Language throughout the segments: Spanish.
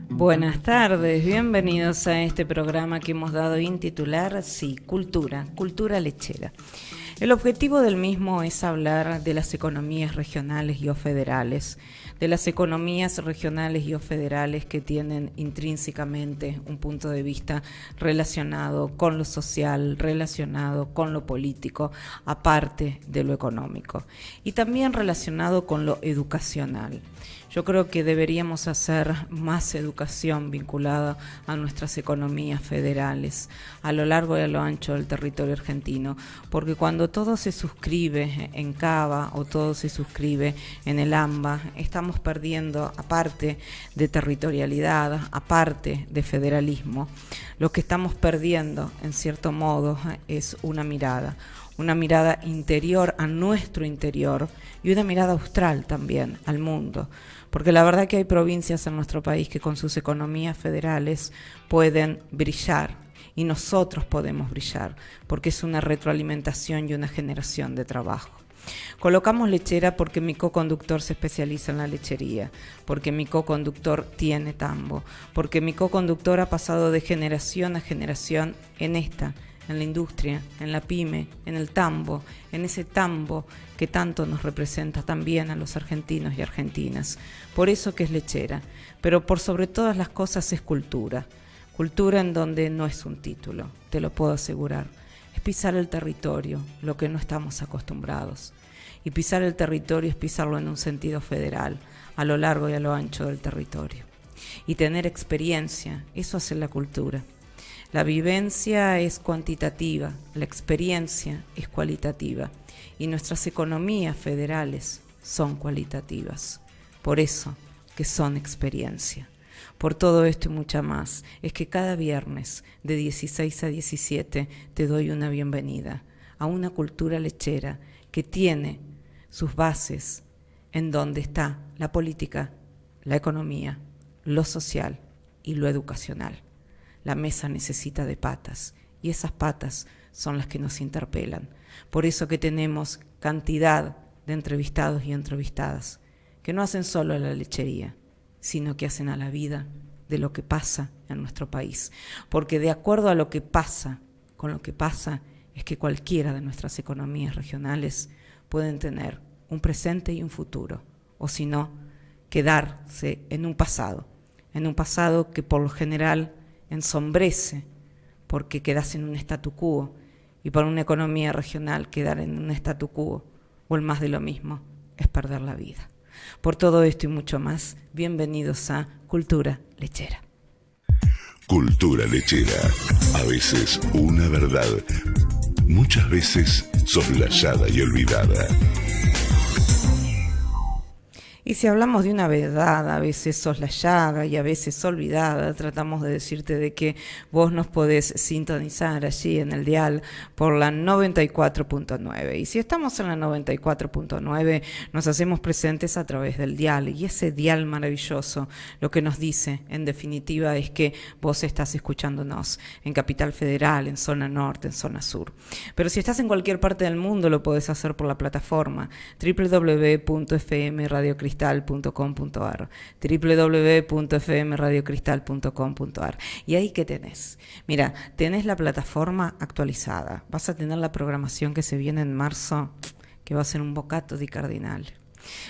Buenas tardes, bienvenidos a este programa que hemos dado en titular, Cultura Lechera. El objetivo del mismo es hablar de las economías regionales y o federales, de las economías regionales y o federales que tienen intrínsecamente un punto de vista relacionado con lo social, relacionado con lo político, aparte de lo económico, y también relacionado con lo educacional. Yo creo que deberíamos hacer más educación vinculada a nuestras economías federales a lo largo y a lo ancho del territorio argentino, porque cuando todo se suscribe en CABA o todo se suscribe en el AMBA, estamos perdiendo, aparte de territorialidad, aparte de federalismo, lo que estamos perdiendo, en cierto modo, es una mirada interior a nuestro interior y una mirada austral también al mundo. Porque la verdad que hay provincias en nuestro país que con sus economías federales pueden brillar y nosotros podemos brillar, porque es una retroalimentación y una generación de trabajo. Colocamos lechera porque mi coconductor se especializa en la lechería, porque mi coconductor tiene tambo, porque mi coconductor ha pasado de generación a generación en la industria, en la pyme, en el tambo, en ese tambo que tanto nos representa también a los argentinos y argentinas. Por eso que es lechera, pero por sobre todas las cosas es cultura. Cultura en donde no es un título, te lo puedo asegurar. Es pisar el territorio, lo que no estamos acostumbrados. Y pisar el territorio es pisarlo en un sentido federal, a lo largo y a lo ancho del territorio. Y tener experiencia, eso hace la cultura. La vivencia es cuantitativa, la experiencia es cualitativa y nuestras economías federales son cualitativas. Por eso que son experiencia. Por todo esto y mucha más, es que cada viernes de 16 a 17 te doy una bienvenida a una cultura lechera que tiene sus bases en donde está la política, la economía, lo social y lo educacional. La mesa necesita de patas y esas patas son las que nos interpelan. Por eso que tenemos cantidad de entrevistados y entrevistadas que no hacen solo a la lechería, sino que hacen a la vida de lo que pasa en nuestro país. Porque de acuerdo a lo que pasa, con lo que pasa es que cualquiera de nuestras economías regionales pueden tener un presente y un futuro, o si no, quedarse en un pasado que por lo general ensombrece porque quedas en un statu quo y para una economía regional quedar en un statu quo o el más de lo mismo es perder la vida. Por todo esto y mucho más, bienvenidos a Cultura Lechera. Cultura Lechera, a veces una verdad, muchas veces soslayada y olvidada. Y si hablamos de una verdad, a veces soslayada y a veces olvidada, tratamos de decirte de que vos nos podés sintonizar allí en el dial por la 94.9. Y si estamos en la 94.9, nos hacemos presentes a través del dial. Y ese dial maravilloso lo que nos dice, en definitiva, es que vos estás escuchándonos en Capital Federal, en zona norte, en zona sur. Pero si estás en cualquier parte del mundo, lo podés hacer por la plataforma www.fmradiocristal.com.ar www.fmradiocristal.com.ar. Y ahí ¿qué tenés? Mira, tenés la plataforma actualizada, vas a tener la programación que se viene en marzo, que va a ser un bocato di cardinal.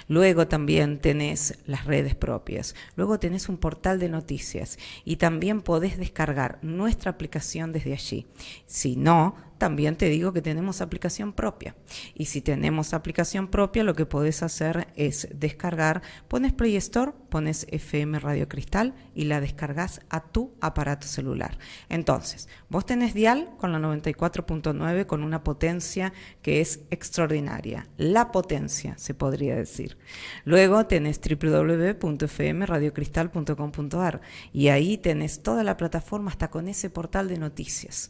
Luego también tenés las redes propias, luego tenés un portal de noticias y también podés descargar nuestra aplicación desde allí. Si no, también te digo que tenemos aplicación propia. Y si tenemos aplicación propia, lo que podés hacer es descargar, pones Play Store, pones FM Radio Cristal y la descargas a tu aparato celular. Entonces, vos tenés dial con la 94.9 con una potencia que es extraordinaria. La potencia, se podría decir. Luego tenés www.fmradiocristal.com.ar y ahí tenés toda la plataforma hasta con ese portal de noticias.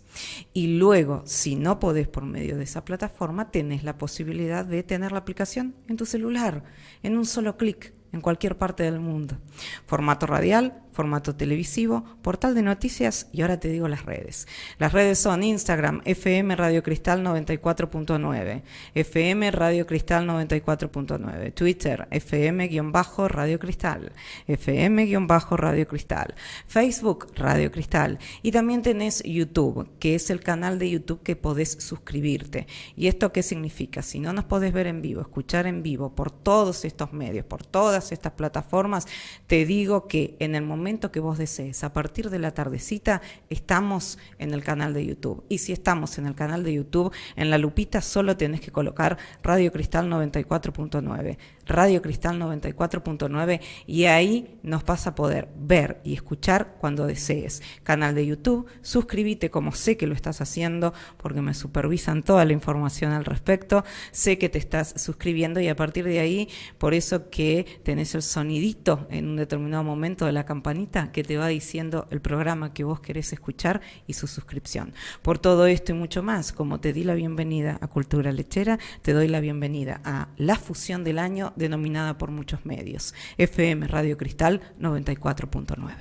Y luego, si no podés por medio de esa plataforma, tenés la posibilidad de tener la aplicación en tu celular, en un solo clic, en cualquier parte del mundo. Formato radial, formato televisivo, portal de noticias y ahora te digo las redes. Las redes son Instagram, FM Radio Cristal 94.9, FM Radio Cristal 94.9, Twitter, FM-Radio Cristal, FM-Radio Cristal, Facebook Radio Cristal y también tenés YouTube, que es el canal de YouTube que podés suscribirte. ¿Y esto qué significa? Si no nos podés ver en vivo, escuchar en vivo por todos estos medios, por todas estas plataformas, te digo que en el momento que vos desees, a partir de la tardecita, estamos en el canal de YouTube. Y si estamos en el canal de YouTube, en la lupita solo tenés que colocar Radio Cristal 94.9. Radio Cristal 94.9 y ahí nos vas a poder ver y escuchar cuando desees. Canal de YouTube, suscríbete como sé que lo estás haciendo porque me supervisan toda la información al respecto, sé que te estás suscribiendo y a partir de ahí, por eso que tenés el sonidito en un determinado momento de la campanita que te va diciendo el programa que vos querés escuchar y su suscripción. Por todo esto y mucho más, como te di la bienvenida a Cultura Lechera, te doy la bienvenida a la fusión del año denominada por muchos medios, FM Radio Cristal 94.9.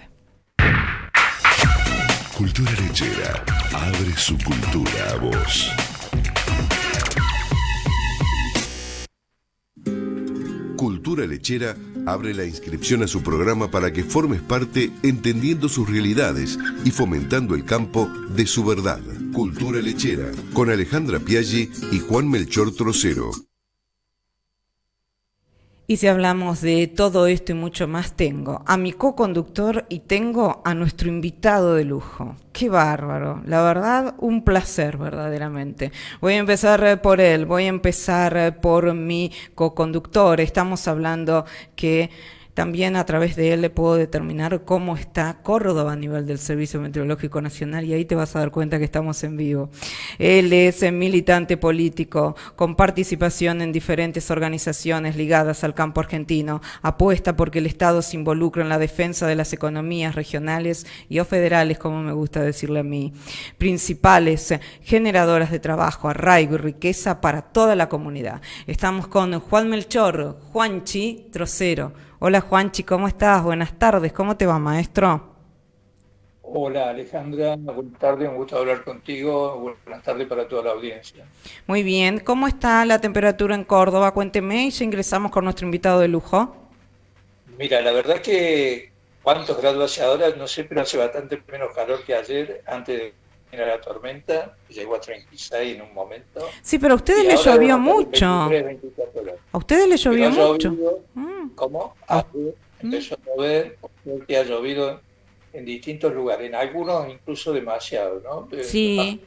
Cultura Lechera abre su cultura a vos. Cultura Lechera abre la inscripción a su programa para que formes parte entendiendo sus realidades y fomentando el campo de su verdad. Cultura Lechera, con Alejandra Piaggi y Juan Melchor Trocero. Y si hablamos de todo esto y mucho más, tengo a mi co-conductor y tengo a nuestro invitado de lujo. ¡Qué bárbaro! La verdad, un placer verdaderamente. Voy a empezar por él, voy a empezar por mi co-conductor. Estamos hablando que también a través de él le puedo determinar cómo está Córdoba a nivel del Servicio Meteorológico Nacional y ahí te vas a dar cuenta que estamos en vivo. Él es militante político con participación en diferentes organizaciones ligadas al campo argentino, apuesta porque el Estado se involucre en la defensa de las economías regionales y o federales, como me gusta decirle a mí, principales generadoras de trabajo, arraigo y riqueza para toda la comunidad. Estamos con Juan Melchor, Juanchi Trocero. Hola Juanchi, ¿cómo estás? Buenas tardes, ¿cómo te va, maestro? Hola Alejandra, buenas tardes, un gusto hablar contigo, buenas tardes para toda la audiencia. Muy bien, ¿cómo está la temperatura en Córdoba? Cuénteme y ya ingresamos con nuestro invitado de lujo. Mira, la verdad que cuántos grados hace ahora, no sé, pero hace bastante menos calor que ayer, antes de venir a la tormenta, llegó a 36 en un momento. Sí, pero a ustedes les llovió mucho. 23, 24 grados. A ustedes les llovió mucho. ¿Cómo? Empezó a llover, porque ha llovido en distintos lugares, en algunos incluso demasiado, ¿no? Sí,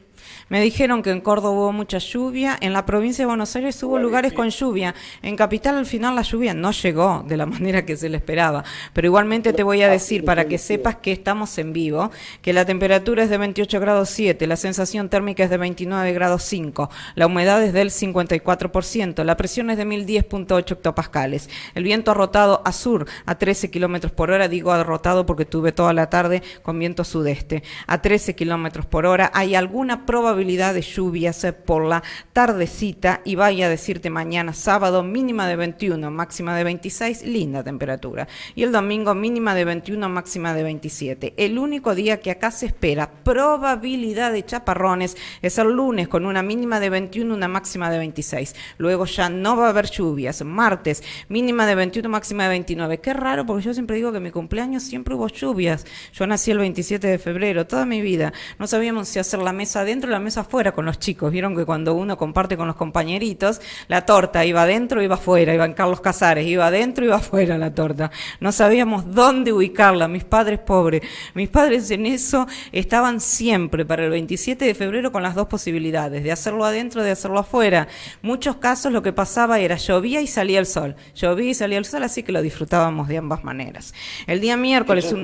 me dijeron que en Córdoba hubo mucha lluvia, en la provincia de Buenos Aires hubo lugares con lluvia, en Capital al final la lluvia no llegó de la manera que se le esperaba, pero igualmente te voy a decir para que sepas que estamos en vivo, que la temperatura es de 28 grados 7, la sensación térmica es de 29 grados 5, la humedad es del 54%, la presión es de 1010.8 hectopascales, el viento ha rotado a sur a 13 kilómetros por hora, digo ha rotado porque tuve toda la tarde con viento sudeste, a 13 kilómetros por hora, hay alguna probabilidad de lluvias por la tardecita y vaya a decirte mañana sábado mínima de 21, máxima de 26, linda temperatura. Y el domingo mínima de 21, máxima de 27. El único día que acá se espera probabilidad de chaparrones es el lunes con una mínima de 21, una máxima de 26. Luego ya no va a haber lluvias. Martes mínima de 21, máxima de 29. Qué raro porque yo siempre digo que en mi cumpleaños siempre hubo lluvias. Yo nací el 27 de febrero, toda mi vida. No sabíamos si hacer la mesa adentro o la mesa afuera con los chicos. Vieron que cuando uno comparte con los compañeritos, la torta iba adentro, iba afuera, iba en Carlos Casares, iba adentro, iba afuera la torta. No sabíamos dónde ubicarla, mis padres pobres. Mis padres en eso estaban siempre para el 27 de febrero con las dos posibilidades, de hacerlo adentro, de hacerlo afuera. Muchos casos lo que pasaba era llovía y salía el sol. Llovía y salía el sol, así que lo disfrutábamos de ambas maneras. El día miércoles...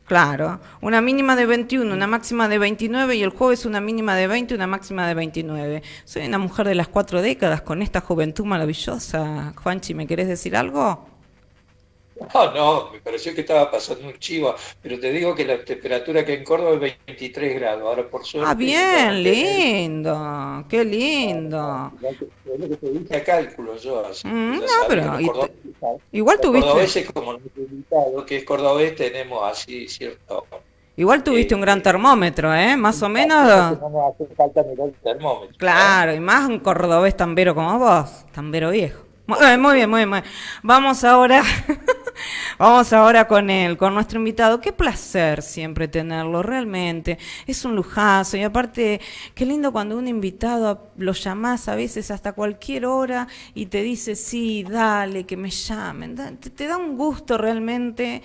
Claro, una mínima de 21, una máxima de 29 y el jueves una mínima de 20, una máxima de 29. Soy una mujer de las 4 décadas con esta juventud maravillosa. Juanchi, ¿me querés decir algo? No, me pareció que estaba pasando un chivo, pero te digo que la temperatura que en Córdoba es 23 grados, ahora por suerte... Ah, bien, qué lindo. Es lo que te dije a cálculo yo, así. No, pero... Igual Los tuviste, cordobeses, como nuestro invitado, que es cordobés, tenemos así cierto... igual tuviste un gran eh, termómetro, ¿eh? Más o sensaciones que menos, no nos hace falta mirar el termómetro, ¿no? claro, y más un cordobés tambero como vos, tambero viejo. Por Muy bien, supuesto. muy bien. Vamos ahora, vamos ahora con nuestro invitado. Qué placer siempre tenerlo, realmente. Es un lujazo. Y aparte, qué lindo cuando un invitado lo llamás a veces hasta cualquier hora y te dice, sí, dale, que me llamen. Te da un gusto realmente.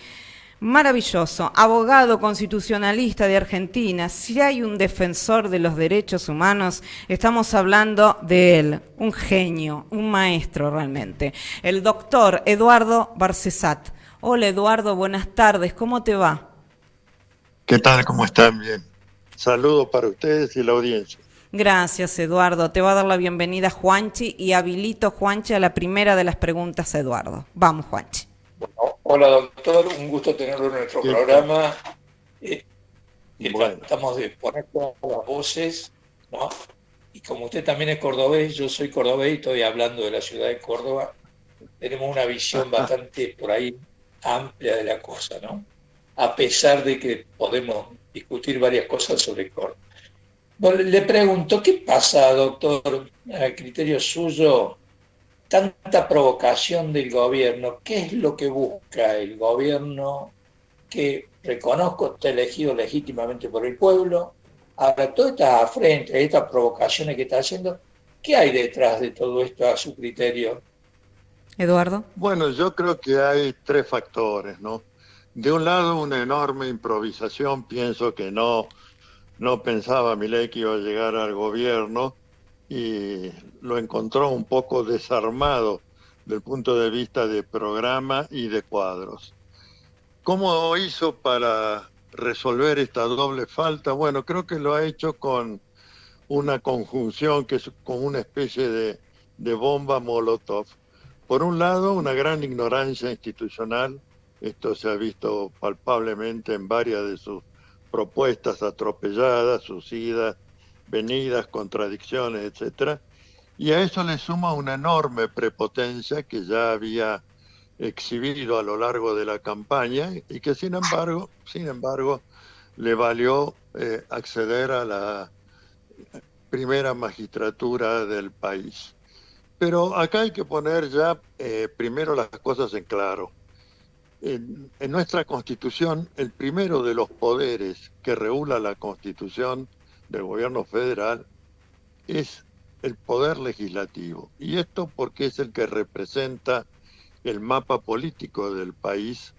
Maravilloso, abogado constitucionalista de Argentina. Si hay un defensor de los derechos humanos, estamos hablando de él, un genio, un maestro realmente. El doctor Eduardo Barcesat. Hola Eduardo, buenas tardes, ¿cómo te va? ¿Qué tal? ¿Cómo están? Bien. Saludos para ustedes y la audiencia. Gracias Eduardo, te va a dar la bienvenida Juanchi y habilito Juanchi a la primera de las preguntas a Eduardo. Vamos Juanchi. Bueno, hola doctor, un gusto tenerlo en nuestro ¿Qué tal? programa. Que Bueno, tratamos de poner todas las voces, ¿no? Y como usted también es cordobés, yo soy cordobés y estoy hablando de la ciudad de Córdoba, tenemos una visión bastante por ahí amplia de la cosa, ¿no? A pesar de que podemos discutir varias cosas sobre Córdoba. Bueno, le pregunto, ¿qué pasa, doctor, a criterio suyo, tanta provocación del gobierno? ¿Qué es lo que busca el gobierno que reconozco está elegido legítimamente por el pueblo? Ahora, todas estas afrentas, estas provocaciones que está haciendo, ¿qué hay detrás de todo esto a su criterio? Eduardo. bueno, yo creo que hay tres factores, ¿no? De un lado, una enorme improvisación. Pienso que no pensaba Milei que iba a llegar al gobierno y lo encontró un poco desarmado del punto de vista de programa y de cuadros. ¿Cómo hizo para resolver esta doble falta? Bueno, creo que lo ha hecho con una conjunción que es como una especie de bomba Molotov. Por un lado, una gran ignorancia institucional. Esto se ha visto palpablemente en varias de sus propuestas atropelladas, sus idas, venidas, contradicciones, etcétera. Y a eso le suma una enorme prepotencia que ya había exhibido a lo largo de la campaña y que sin embargo, le valió acceder a la primera magistratura del país. Pero acá hay que poner ya primero las cosas en claro. En nuestra Constitución, el primero de los poderes que regula la Constitución del gobierno federal es el poder legislativo. Y esto porque es el que representa el mapa político del país,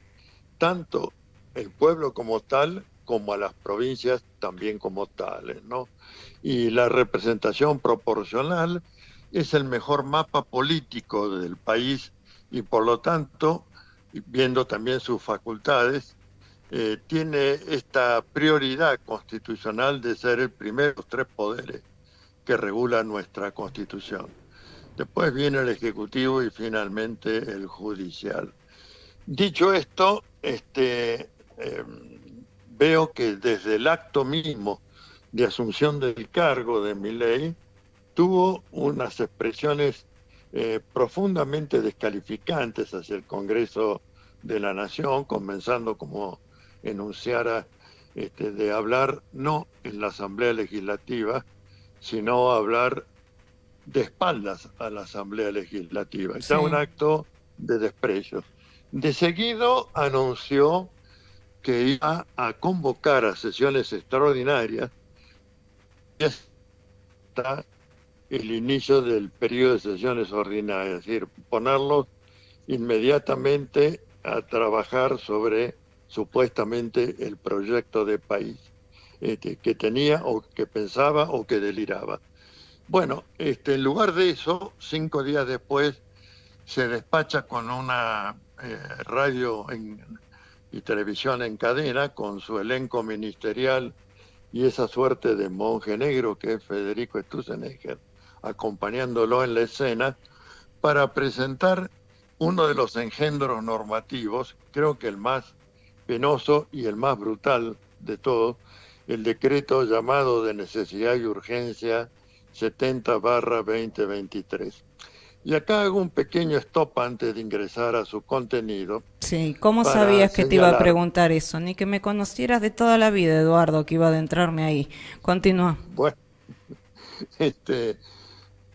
tanto el pueblo como tal, como a las provincias también como tales, ¿no? Y la representación proporcional es el mejor mapa político del país y por lo tanto, viendo también sus facultades, tiene esta prioridad constitucional de ser el primero de los tres poderes que regula nuestra Constitución. Después viene el Ejecutivo y finalmente el Judicial. Dicho esto, veo que desde el acto mismo de asunción del cargo de Milei tuvo unas expresiones profundamente descalificantes hacia el Congreso de la Nación, comenzando como enunciara de hablar no en la Asamblea Legislativa, sino hablar de espaldas a la Asamblea Legislativa. Sí. Ya un acto de desprecio. De seguido anunció que iba a convocar a sesiones extraordinarias hasta el inicio del periodo de sesiones ordinarias, es decir, ponerlos inmediatamente a trabajar sobre supuestamente el proyecto de país que tenía o que pensaba o que deliraba. Bueno, en lugar de eso, 5 días después se despacha con una radio y televisión en cadena, con su elenco ministerial y esa suerte de monje negro que es Federico Stussenegger, acompañándolo en la escena, para presentar uno de los engendros normativos, creo que el más penoso y el más brutal de todos, el decreto llamado de necesidad y urgencia 70/2023. Y acá hago un pequeño stop antes de ingresar a su contenido. Sí, ¿cómo para sabías que te iba a señalar, preguntar eso? Ni que me conocieras de toda la vida, Eduardo, que iba a adentrarme ahí. Continúa. bueno, este,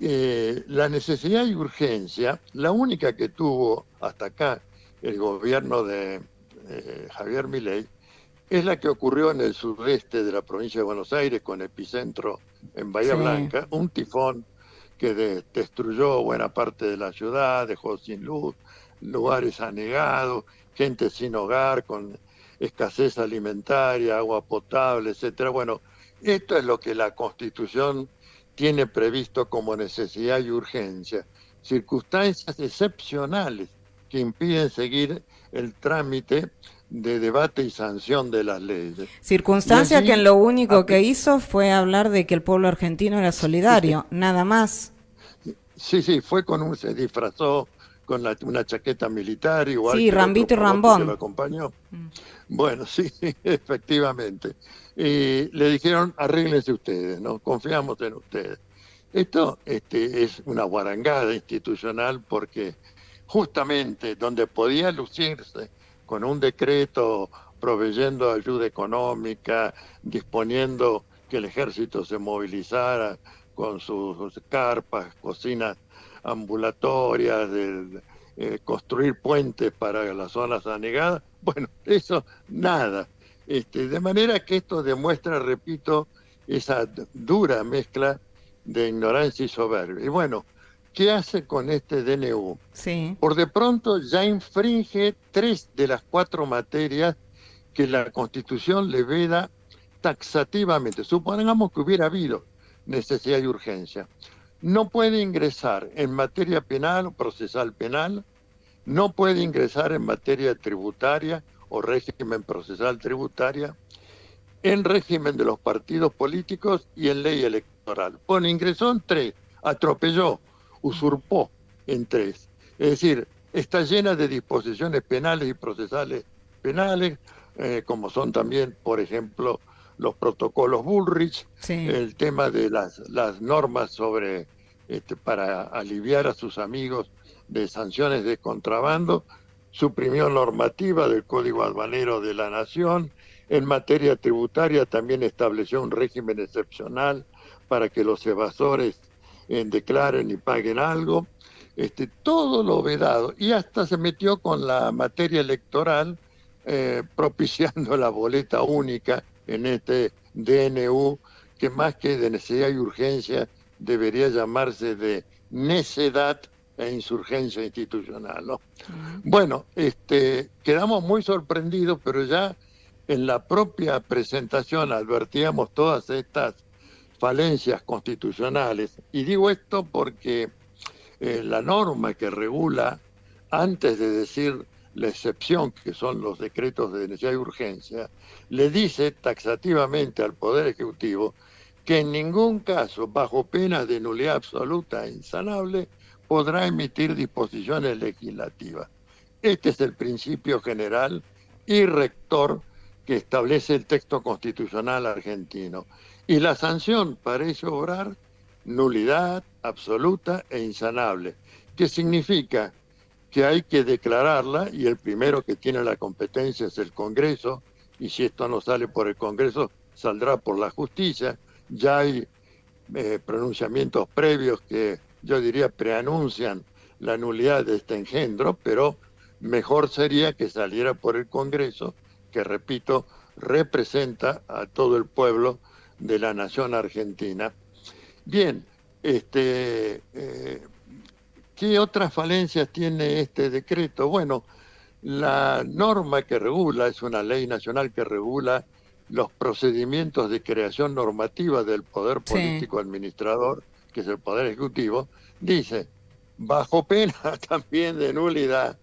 la necesidad y urgencia, la única que tuvo hasta acá el gobierno de Javier Milei, es la que ocurrió en el sudeste de la provincia de Buenos Aires, con epicentro en Bahía Sí. Blanca, un tifón que destruyó buena parte de la ciudad, dejó sin luz, lugares anegados, gente sin hogar, con escasez alimentaria, agua potable, etcétera. Bueno, esto es lo que la Constitución tiene previsto como necesidad y urgencia, circunstancias excepcionales que impiden seguir el trámite de debate y sanción de las leyes. Y Circunstancia que en allí, lo único que hizo fue hablar de que el pueblo argentino era solidario, nada más. sí, se disfrazó con una chaqueta militar, igual Sí, que el otro Rambito y pavote que lo Rambón. acompañó. Bueno, sí, efectivamente. Y le dijeron, arréglense ustedes, ¿no? Confiamos en ustedes. Esto es una guarangada institucional porque justamente donde podía lucirse con un decreto proveyendo ayuda económica, disponiendo que el ejército se movilizara con sus carpas, cocinas ambulatorias, construir puentes para las zonas anegadas, bueno, eso nada. De manera que esto demuestra, repito, esa dura mezcla de ignorancia y soberbia. Y bueno, ¿qué hace con este DNU? Sí. Por de pronto ya infringe 3 de las 4 materias que la Constitución le veda taxativamente. Supongamos que hubiera habido necesidad y urgencia. No puede ingresar en materia penal o procesal penal, no puede ingresar en materia tributaria o régimen procesal tributaria, en régimen de los partidos políticos y en ley electoral. Bueno, ingresó en 3, atropelló, usurpó en 3. Es decir, está llena de disposiciones penales y procesales penales, como son también, por ejemplo, los protocolos Bullrich, Sí. el tema de las normas sobre para aliviar a sus amigos de sanciones de contrabando, suprimió normativa del Código Aduanero de la Nación. En materia tributaria también estableció un régimen excepcional para que los evasores declaren y paguen algo. Todo lo vedado, y hasta se metió con la materia electoral, propiciando la boleta única en este DNU, que más que de necesidad y urgencia debería llamarse de necedad e insurgencia institucional, ¿no? Bueno, quedamos muy sorprendidos, pero ya en la propia presentación advertíamos todas estas falencias constitucionales. Y digo esto porque la norma que regula, antes de decir la excepción, que son los decretos de necesidad y urgencia, le dice taxativamente al Poder Ejecutivo que en ningún caso, bajo pena de nulidad absoluta e insanable, podrá emitir disposiciones legislativas. Este es el principio general y rector que establece el texto constitucional argentino. Y la sanción parece obrar nulidad absoluta e insanable, que significa que hay que declararla, y el primero que tiene la competencia es el Congreso, y si esto no sale por el Congreso, saldrá por la justicia. Ya hay pronunciamientos previos que yo diría preanuncian la nulidad de este engendro, pero mejor sería que saliera por el Congreso, que repito, representa a todo el pueblo de la nación argentina. Bien, ¿qué otras falencias tiene este decreto? Bueno, la norma que regula, es una ley nacional que regula los procedimientos de creación normativa del poder político administrador, que es el Poder Ejecutivo, dice, bajo pena también de nulidad,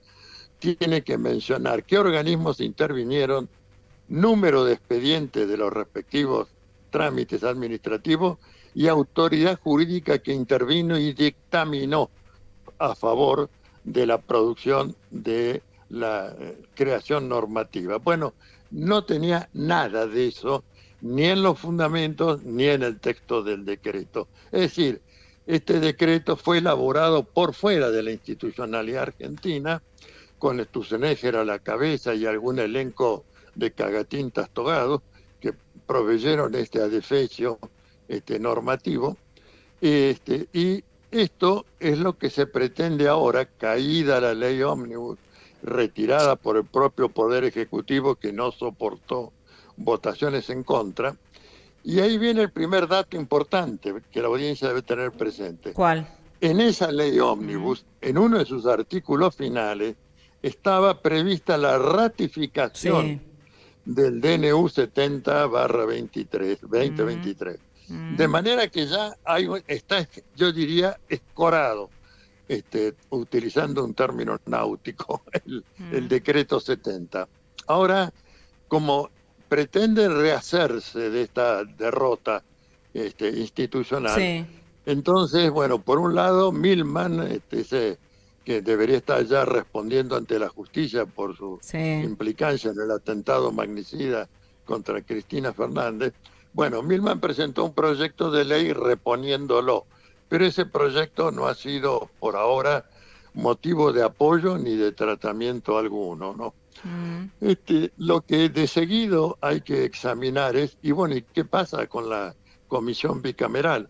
tiene que mencionar qué organismos intervinieron, número de expedientes de los respectivos trámites administrativos y autoridad jurídica que intervino y dictaminó a favor de la producción de la creación normativa. Bueno, no tenía nada de eso, ni en los fundamentos, ni en el texto del decreto. Es decir, este decreto fue elaborado por fuera de la institucionalidad argentina, con Sturzenegger a la cabeza y algún elenco de cagatintas togados que proveyeron este adefesio normativo. Y esto es lo que se pretende ahora, caída la ley ómnibus, retirada por el propio Poder Ejecutivo que no soportó votaciones en contra. Y ahí viene el primer dato importante que la audiencia debe tener presente. ¿Cuál? En esa ley ómnibus, en uno de sus artículos finales, estaba prevista la ratificación del DNU 70/2023. De manera que ya está, yo diría, escorado, utilizando un término náutico, el decreto 70. Ahora, como pretende rehacerse de esta derrota institucional, entonces, bueno, por un lado, Milman, que debería estar ya respondiendo ante la justicia por su implicancia en el atentado magnicida contra Cristina Fernández. Bueno, Milman presentó un proyecto de ley reponiéndolo, pero ese proyecto no ha sido por ahora motivo de apoyo ni de tratamiento alguno, ¿no? Lo que de seguido hay que examinar es, y bueno, ¿y qué pasa con la comisión bicameral?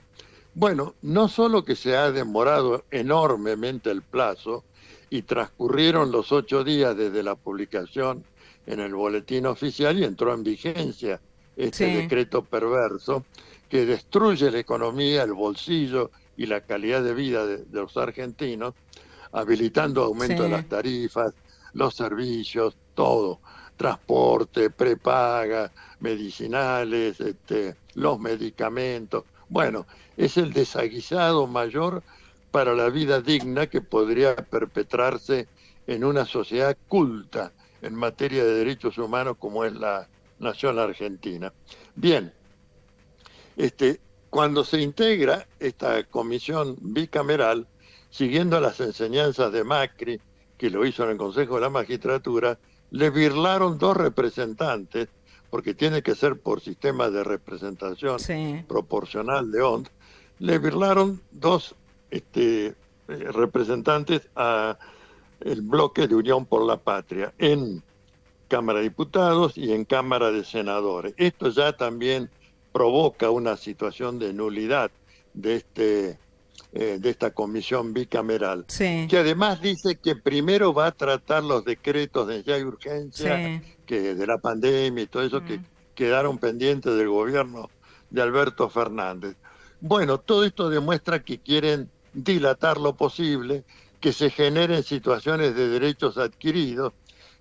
Bueno, no solo que se ha demorado enormemente el plazo y transcurrieron los 8 días desde la publicación en el boletín oficial y entró en vigencia este decreto perverso que destruye la economía, el bolsillo y la calidad de vida de los argentinos, habilitando aumento de las tarifas, los servicios, todo, transporte, prepaga, medicinales, los medicamentos. Bueno, es el desaguisado mayor para la vida digna que podría perpetrarse en una sociedad culta en materia de derechos humanos como es la nación argentina. Bien, cuando se integra esta comisión bicameral, siguiendo las enseñanzas de Macri, que lo hizo en el Consejo de la Magistratura, le birlaron 2 representantes, porque tiene que ser por sistema de representación proporcional de ONT, le birlaron 2 representantes a el bloque de Unión por la Patria en Cámara de Diputados y en Cámara de Senadores. Esto ya también provoca una situación de nulidad de esta comisión bicameral, que además dice que primero va a tratar los decretos de necesidad y urgencia, que de la pandemia y todo eso que quedaron pendientes del gobierno de Alberto Fernández. Bueno, todo esto demuestra que quieren dilatar lo posible, que se generen situaciones de derechos adquiridos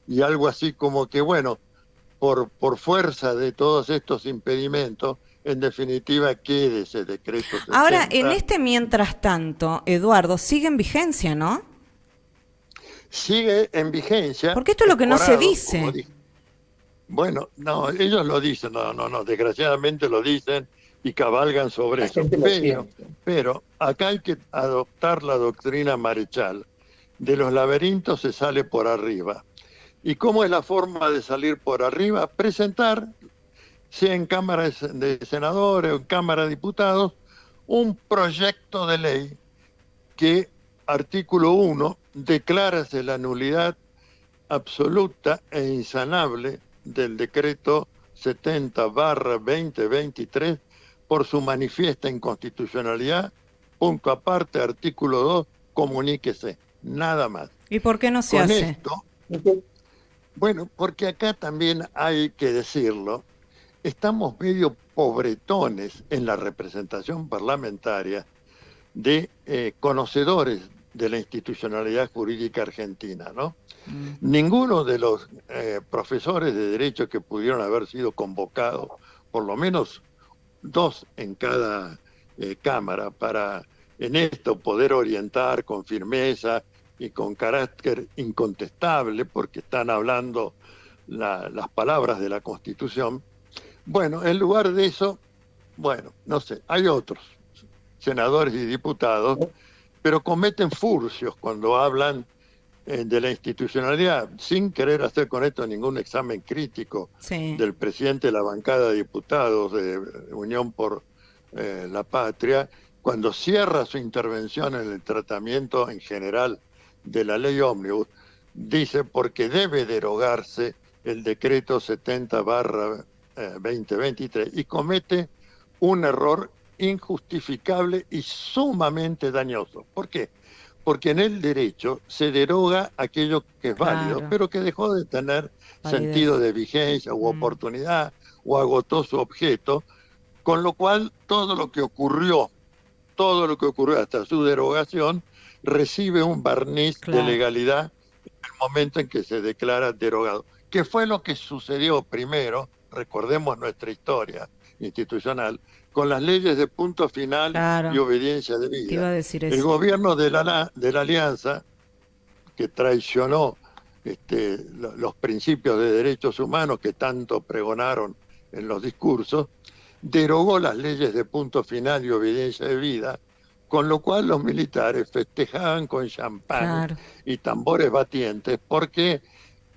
y algo así como que, bueno, por fuerza de todos estos impedimentos, en definitiva quede ese decreto 70. Ahora, en mientras tanto, Eduardo, sigue en vigencia, ¿no? Sigue en vigencia. Porque esto es lo que no se dice. Bueno, no, ellos lo dicen, no, desgraciadamente lo dicen y cabalgan sobre eso. Pero acá hay que adoptar la doctrina Marechal. De los laberintos se sale por arriba. ¿Y cómo es la forma de salir por arriba? Presentar, sea en Cámara de Senadores o en Cámara de Diputados, un proyecto de ley que, artículo 1, declárase la nulidad absoluta e insanable del decreto 70/2023 por su manifiesta inconstitucionalidad. Punto aparte, artículo 2, comuníquese, nada más. ¿Y por qué no se hace? Esto, bueno, porque acá también hay que decirlo, estamos medio pobretones en la representación parlamentaria de conocedores de la institucionalidad jurídica argentina, ¿no? Ninguno de los profesores de derecho que pudieron haber sido convocados, por lo menos 2 en cada cámara, para en esto poder orientar con firmeza y con carácter incontestable, porque están hablando las palabras de la Constitución. Bueno, en lugar de eso, bueno, no sé, hay otros senadores y diputados, pero cometen furcios cuando hablan de la institucionalidad, sin querer hacer con esto ningún examen crítico del presidente de la bancada de diputados de Unión por la Patria, cuando cierra su intervención en el tratamiento en general de la ley ómnibus, dice porque debe derogarse el decreto 70/2023 y comete un error injustificable y sumamente dañoso. ¿Por qué? Porque en el derecho se deroga aquello que es válido, pero que dejó de tener sentido de vigencia u oportunidad o agotó su objeto, con lo cual todo lo que ocurrió hasta su derogación recibe un barniz de legalidad en el momento en que se declara derogado. ¿Qué fue lo que sucedió primero? Recordemos nuestra historia institucional, con las leyes de punto final y obediencia debida. Te iba a decir eso. El gobierno de la Alianza, que traicionó los principios de derechos humanos que tanto pregonaron en los discursos, derogó las leyes de punto final y obediencia debida, con lo cual los militares festejaban con champán y tambores batientes, porque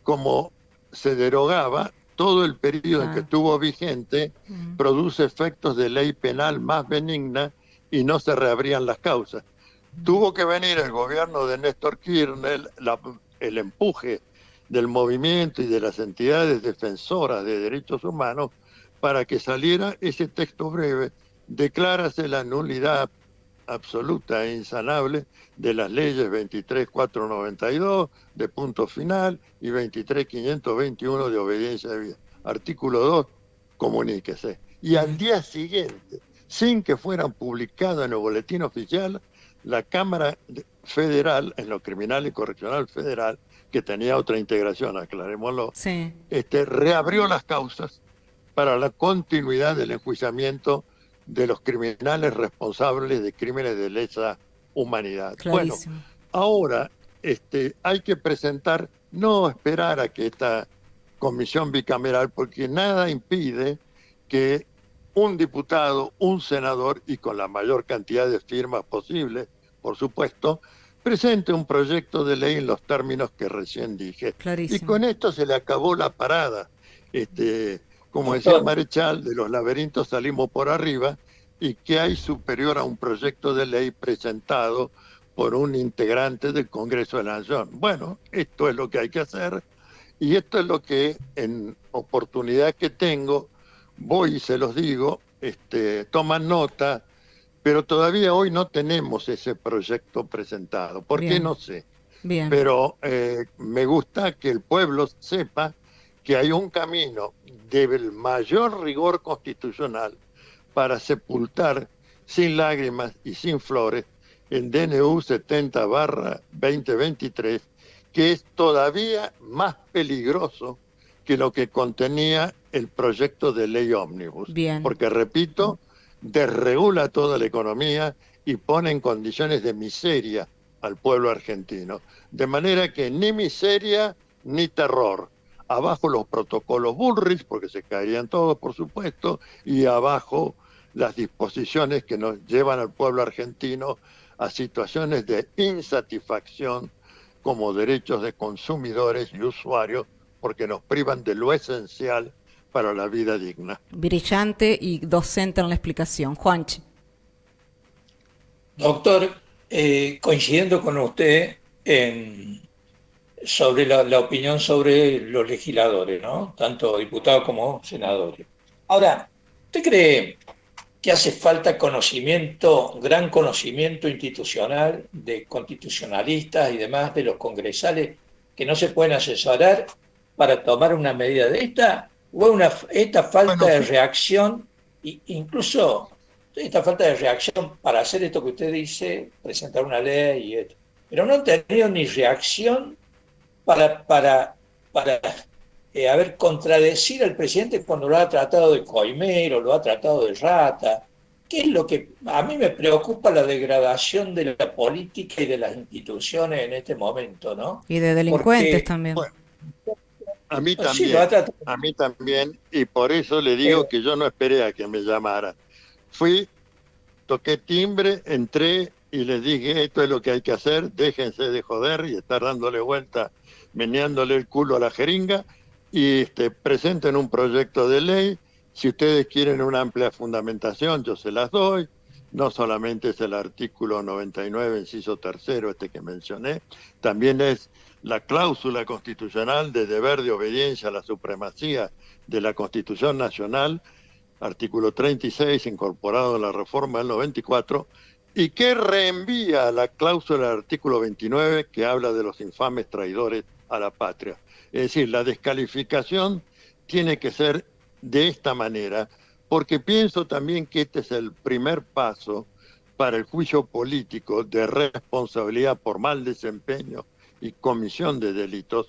como se derogaba, todo el periodo en que estuvo vigente produce efectos de ley penal más benigna y no se reabrían las causas. Tuvo que venir el gobierno de Néstor Kirchner, el empuje del movimiento y de las entidades defensoras de derechos humanos para que saliera ese texto breve: declárase la nulidad absoluta e insanable de las leyes 23.492 de punto final y 23.521 de obediencia debida. Artículo 2, comuníquese. Y al día siguiente, sin que fueran publicados en el boletín oficial, la Cámara Federal, en lo criminal y correccional federal, que tenía otra integración, aclarémoslo, reabrió las causas para la continuidad del enjuiciamiento de los criminales responsables de crímenes de lesa humanidad. Clarísimo. Bueno, ahora hay que presentar, no esperar a que esta comisión bicameral, porque nada impide que un diputado, un senador, y con la mayor cantidad de firmas posible, por supuesto, presente un proyecto de ley en los términos que recién dije. Clarísimo. Y con esto se le acabó la parada. Como decía Marechal, de los laberintos salimos por arriba, y que hay superior a un proyecto de ley presentado por un integrante del Congreso de la Nación. Bueno, esto es lo que hay que hacer, y esto es lo que en oportunidad que tengo, voy y se los digo, toman nota, pero todavía hoy no tenemos ese proyecto presentado. ¿Por qué? No sé. Bien. Pero me gusta que el pueblo sepa que hay un camino del mayor rigor constitucional para sepultar sin lágrimas y sin flores el DNU 70/2023, que es todavía más peligroso que lo que contenía el proyecto de ley ómnibus. Bien. Porque, repito, desregula toda la economía y pone en condiciones de miseria al pueblo argentino. De manera que ni miseria ni terror. Abajo los protocolos Bullrich, porque se caerían todos, por supuesto, y abajo las disposiciones que nos llevan al pueblo argentino a situaciones de insatisfacción como derechos de consumidores y usuarios, porque nos privan de lo esencial para la vida digna. Brillante y docente en la explicación. Juanchi. Doctor, coincidiendo con usted sobre la opinión sobre los legisladores, ¿no? Tanto diputados como senadores. Ahora, ¿usted cree que hace falta conocimiento, gran conocimiento institucional de constitucionalistas y demás, de los congresales, que no se pueden asesorar para tomar una medida de esta? ¿O esta falta de reacción, incluso esta falta de reacción para hacer esto que usted dice, presentar una ley y esto? Pero no han tenido ni reacción para contradecir al presidente cuando lo ha tratado de coimero, lo ha tratado de rata. ¿Qué es lo que a mí me preocupa? La degradación de la política y de las instituciones en este momento, ¿no? Y de delincuentes también. Bueno, a mí también, y por eso le digo que yo no esperé a que me llamara. Fui, toqué timbre, entré y les dije: esto es lo que hay que hacer, déjense de joder y estar dándole vuelta, meneándole el culo a la jeringa, y presenten un proyecto de ley. Si ustedes quieren una amplia fundamentación, yo se las doy. no solamente es el artículo 99, inciso tercero, este que mencioné, también es la cláusula constitucional de deber de obediencia a la supremacía de la Constitución Nacional, artículo 36, incorporado en la reforma del 94, y que reenvía a la cláusula del artículo 29, que habla de los infames traidores a la patria. Es decir, la descalificación tiene que ser de esta manera, porque pienso también que este es el primer paso para el juicio político de responsabilidad por mal desempeño y comisión de delitos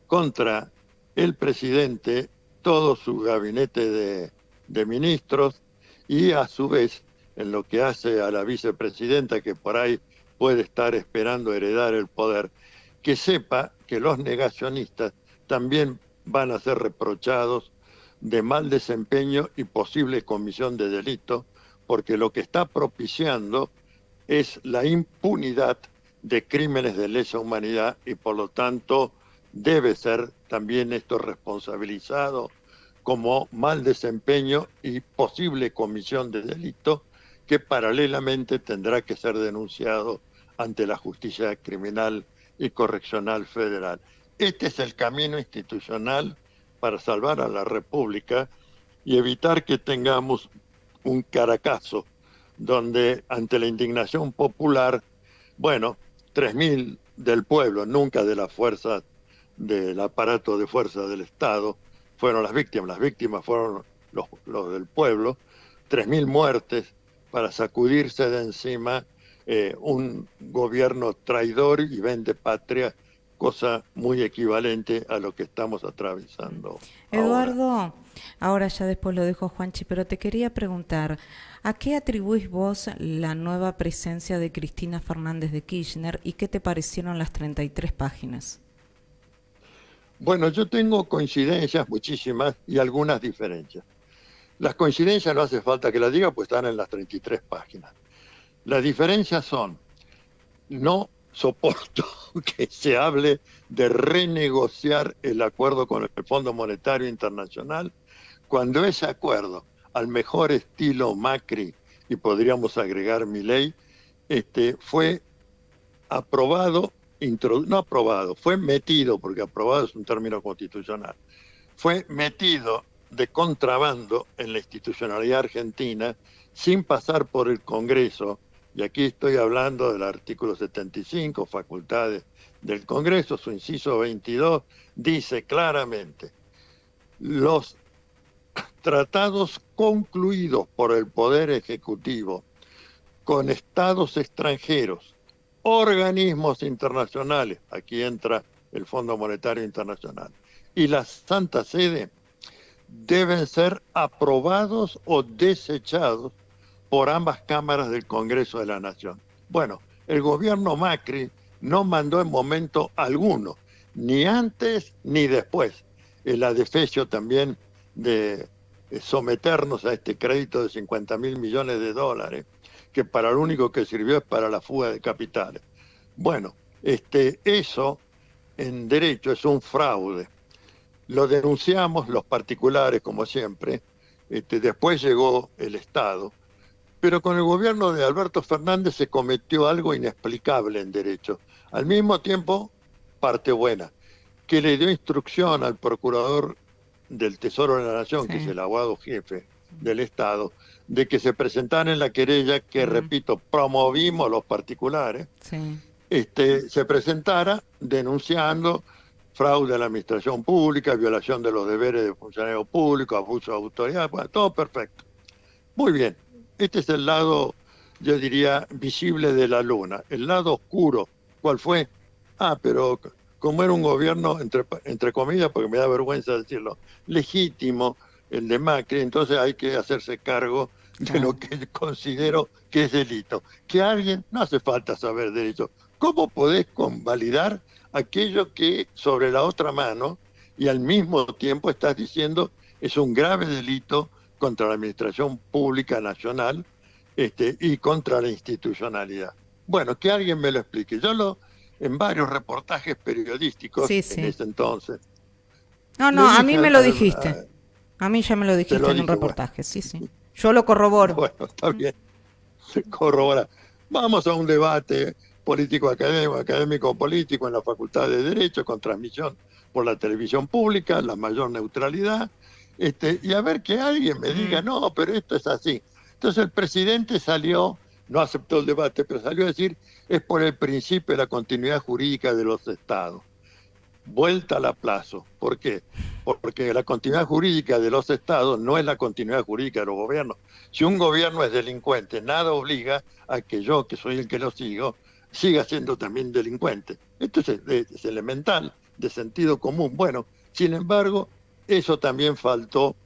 contra el presidente, todo su gabinete de ministros y a su vez en lo que hace a la vicepresidenta, que por ahí puede estar esperando heredar el poder, que sepa que los negacionistas también van a ser reprochados de mal desempeño y posible comisión de delito, porque lo que está propiciando es la impunidad de crímenes de lesa humanidad y por lo tanto debe ser también esto responsabilizado como mal desempeño y posible comisión de delito que paralelamente tendrá que ser denunciado ante la justicia criminal y correccional federal. Este es el camino institucional para salvar a la República y evitar que tengamos un Caracazo donde ante la indignación popular, bueno, 3.000 del pueblo, nunca de las fuerzas del aparato de fuerza del Estado, fueron las víctimas fueron los del pueblo, 3.000 muertes para sacudirse de encima un gobierno traidor y vende patria, cosa muy equivalente a lo que estamos atravesando. Eduardo, ahora ya después lo dejo a Juanchi, pero te quería preguntar, ¿a qué atribuís vos la nueva presencia de Cristina Fernández de Kirchner y qué te parecieron las 33 páginas? Bueno, yo tengo coincidencias muchísimas y algunas diferencias. Las coincidencias no hace falta que las diga, pues están en las 33 páginas. Las diferencias son, no soporto que se hable de renegociar el acuerdo con el Fondo Monetario Internacional, cuando ese acuerdo, al mejor estilo Macri, y podríamos agregar Milei, fue aprobado, no aprobado, fue metido, porque aprobado es un término constitucional, fue metido de contrabando en la institucionalidad argentina sin pasar por el Congreso, y aquí estoy hablando del artículo 75, facultades del Congreso, su inciso 22, dice claramente, los tratados concluidos por el Poder Ejecutivo con estados extranjeros, organismos internacionales, aquí entra el Fondo Monetario Internacional, y la Santa Sede, deben ser aprobados o desechados por ambas cámaras del Congreso de la Nación. Bueno, el gobierno Macri no mandó en momento alguno, ni antes ni después, el adefesio también de someternos a este crédito de 50.000 millones de dólares, que para lo único que sirvió es para la fuga de capitales. Bueno, eso en derecho es un fraude. Lo denunciamos los particulares, como siempre, después llegó el Estado, pero con el gobierno de Alberto Fernández se cometió algo inexplicable en derecho. Al mismo tiempo, parte buena, que le dio instrucción al procurador del Tesoro de la Nación, que es el abogado jefe del Estado, de que se presentara en la querella que, repito, promovimos los particulares, se presentara denunciando fraude a la administración pública, violación de los deberes de funcionarios públicos, abuso de autoridad, bueno, todo perfecto. Muy bien, este es el lado, yo diría, visible de la luna. El lado oscuro, ¿cuál fue? Pero como era un gobierno, entre comillas, porque me da vergüenza decirlo, legítimo, el de Macri, entonces hay que hacerse cargo de lo que considero que es delito. Que alguien, no hace falta saber derecho, ¿cómo podés convalidar aquello que sobre la otra mano y al mismo tiempo estás diciendo es un grave delito contra la administración pública nacional y contra la institucionalidad? Bueno, que alguien me lo explique. Yo en varios reportajes periodísticos en ese entonces. No, a mí me lo dijiste. A mí ya me lo dijiste en un reportaje, bueno. Sí. Yo lo corroboro. Bueno, está bien. corroborar. Vamos a un debate político-académico, académico-político en la Facultad de Derecho, con transmisión por la televisión pública, la mayor neutralidad, y a ver que alguien me diga, no, pero esto es así. Entonces el presidente salió, no aceptó el debate, pero salió a decir, es por el principio de la continuidad jurídica de los estados. Vuelta al aplazo. ¿Por qué? Porque la continuidad jurídica de los estados no es la continuidad jurídica de los gobiernos. Si un gobierno es delincuente, nada obliga a que yo, que soy el que lo sigo, siga siendo también delincuente. Esto es elemental, de sentido común. Bueno, sin embargo, eso también faltó,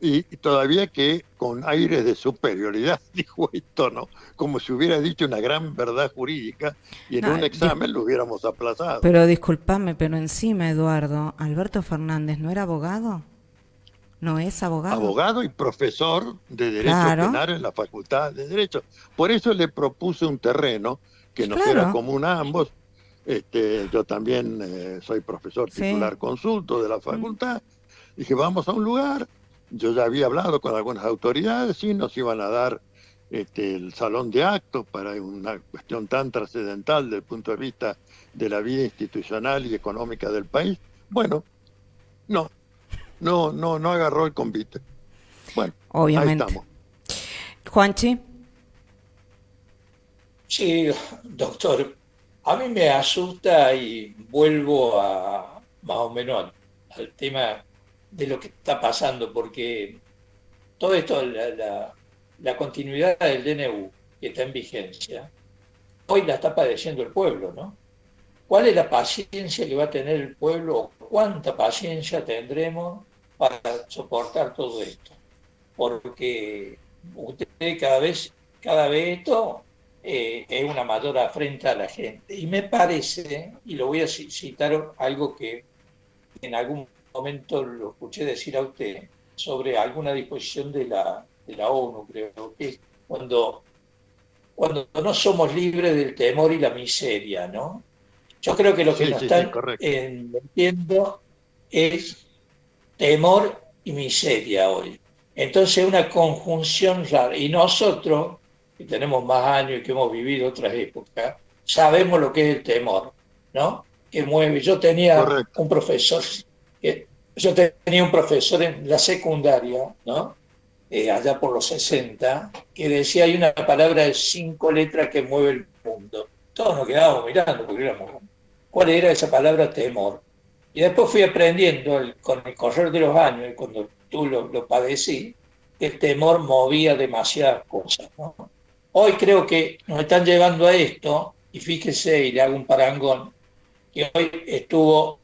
y todavía que con aires de superioridad dijo esto, ¿no? Como si hubiera dicho una gran verdad jurídica y en No, un examen lo hubiéramos aplazado. pero discúlpame, pero encima, Eduardo, Alberto Fernández no era abogado, no es abogado. Abogado y profesor de Derecho Claro. Penal en la Facultad de Derecho. Por eso le propuse un terreno que nos Claro. era común a ambos. Yo también soy profesor titular consulto de la facultad. Dije, vamos a un lugar. Yo ya había hablado con algunas autoridades y nos iban a dar el salón de actos para una cuestión tan trascendental desde el punto de vista de la vida institucional y económica del país. Bueno, no agarró el convite. Bueno, obviamente. ahí estamos. Juanchi. Sí, doctor, a mí me asusta y vuelvo a más o menos al tema de lo que está pasando, porque todo esto, la continuidad del DNU que está en vigencia, hoy la está padeciendo el pueblo, ¿no? ¿Cuál es la paciencia que va a tener el pueblo o cuánta paciencia tendremos para soportar todo esto? Porque usted cada vez esto es una mayor afrenta a la gente. Y me parece, y lo voy a citar algo que en algún momento lo escuché decir a usted, sobre alguna disposición de la ONU, creo que cuando no somos libres del temor y la miseria, ¿no? Yo creo que lo que nos están metiendo es temor y miseria hoy. Entonces una conjunción rara. Y nosotros, que tenemos más años y que hemos vivido otras épocas, sabemos lo que es el temor, ¿no? Que mueve. Yo tenía un profesor en la secundaria, ¿no? Allá por los 60, que decía, hay una palabra de 5 letras que mueve el mundo. Todos nos quedábamos mirando porque éramos, ¿cuál era esa palabra? Temor. Y después fui aprendiendo con el correr de los años, y cuando tú lo padecí, que el temor movía demasiadas cosas, ¿no? Hoy creo que nos están llevando a esto, y fíjese, y le hago un parangón, que hoy estuvo